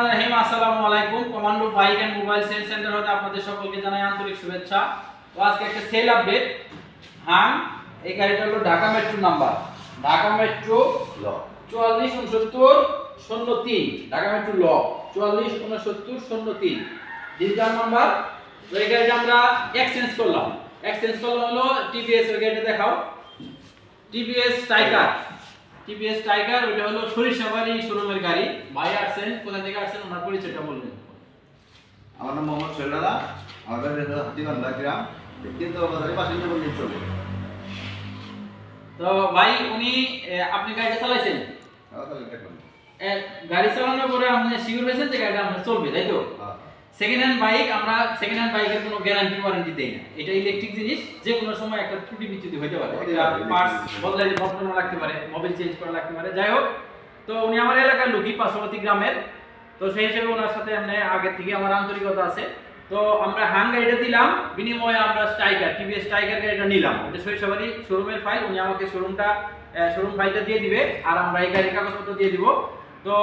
রহিম আসসালামু আলাইকুম। Commando bike and mobile sale centre হতে আপনাদের সকলকে জানাই আন্তরিক শুভেচ্ছা। তো আজকে একটা সেল আপডেট। হ্যাঁ, এই গাড়িটা হলো Dhaka metro number, Dhaka metro ল 446903, ঢাকা মেট্রো ল 446903 ডিজিটাল নাম্বার। তো এই গাড়িটা আমরা এক্সচেঞ্জ করলাম হলো টিভিএস। ওই গাড়িটা দেখাও, টিভিএস টাইগার। টিভিএস টাইগার ওটা হলো সরিষাবাড়ি শোরুমের গাড়ি। ভাই আসছেন, কোথা থেকে আসছেন ওনার পরিচয়টা বলবেন। আমার নাম মোহাম্মদ শৈলারা, আমাদের হাতিবান্ধা গ্রাম, কিন্তু আমাদের বাসিন্দা বললেই চলে। তো ভাই উনি আপনি গাড়িটা চালাইছেন, গাড়ি চালানোর পরে আপনি শিওর হয়েছেন যে গাড়িটা আপনার চলবে, তাই তো? সেকেন্ড হ্যান্ড বাইক, আমরা সেকেন্ড হ্যান্ড বাইকের কোনো গ্যারান্টি ওয়ারেন্টি দেই না। এটা ইলেকট্রিক জিনিস, যে কোনো সময় একটা ত্রুটি বিচ্যুতি হতে পারে, পার্টস বদলানো লাগতে পারে, মোবিল চেঞ্জ করা লাগতে পারে। যাই হোক, তো উনি আমার এলাকার লোকই, পার্শ্ববর্তী গ্রামের। তো সেই হিসেবে ওনার সাথে আগে থেকে আমার আন্তরিকতা আছে। তো আমরা হাং গাড়িটা দিলাম, বিনিময়ে আমরা স্ট্রাইকার, টিভিএস স্ট্রাইকার গাড়িটা নিলাম। ওটা সরিষাবাড়ি শোরুমের ফাইল, উনি আমাকে শোরুম ফাইলটা দিয়ে দিবে, আর আমরা এই গাড়ির কাগজপত্র দিয়ে দিব। তো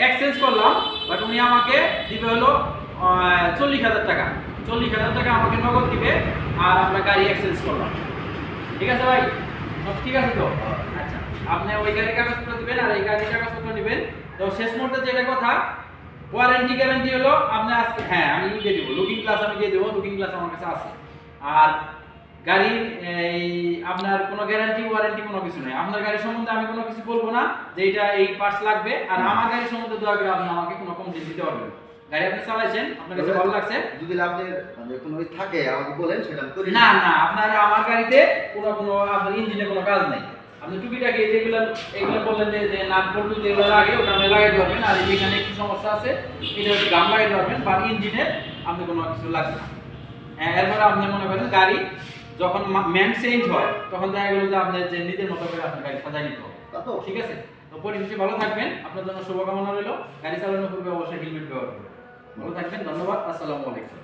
এক্সচেঞ্জ করলাম, বাট উনি আমাকে দিবে হলো 40,000 টাকা। 40,000 টাকা আমাকে নগদ দিবে, আর আমরা গাড়ি এক্সচেঞ্জ করলাম। ঠিক আছে ভাই, সব ঠিক আছে তো? আচ্ছা, আপনি ওই গাড়ির কাগজপত্র দিবেন আর এই গাড়ির কাগজপত্র নেবেন। তো শেষ মুহূর্তে যেটা কথা, ওয়ারেন্টি গ্যারান্টি হলো আপনি আজকে, হ্যাঁ আমি দিয়ে দেবো, লুকিং গ্লাস আমি দিয়ে দেবো, লুকিং গ্লাস আমার কাছে আছে। আর গাড়ির এই আপনার কোনো গ্যারান্টি ওয়ারেন্টি কোনো কিছু নেই। আপনার গাড়ি সম্বন্ধে আমি কোনো কিছু বলবো না যে এটা এই পার্টস লাগবে, আর আমার গাড়ি সম্বন্ধে দয়া করে আপনি আমাকে কোনো কমপ্লেইন দিতে পারবেন। গাড়ি আপনি চালাইছেন, আপনার কাছে ভালো লাগছে, যদি আপনার মানে কোনো থাকে আমাকে বলেন, সেটা আমি করি। না না, আপনার আমার গাড়িতে কোনো আপনার ইঞ্জিনে কোনো কাজ নেই। আপনি টুকিটাকি এগুলো বললেন যে নাট বল্টু যেগুলো লাগে ওটা আপনি লাগাইতে পারবেন, আর যেখানে একটু সমস্যা আছে এটা হচ্ছে গাম লাগাইতে পারবেন, বা ইঞ্জিনে আপনি কোনো কিছু লাগবে না। হ্যাঁ, এরপরে আপনি মনে করেন গাড়ি যখন ম্যান চেঞ্জ হয় তখন দেখা গেল যে আপনার যে নিজের মতো করে আপনার গাড়ি সাজাই নিতে হবে। ঠিক আছে? তো পরিবেশে ভালো থাকবেন, আপনার জন্য শুভকামনা রইল। গাড়ি চালানোর পূর্বে অবশ্যই হেলমেট ব্যবহার করবেন। ভালো থাকবেন, ধন্যবাদ, আসসালামু আলাইকুম।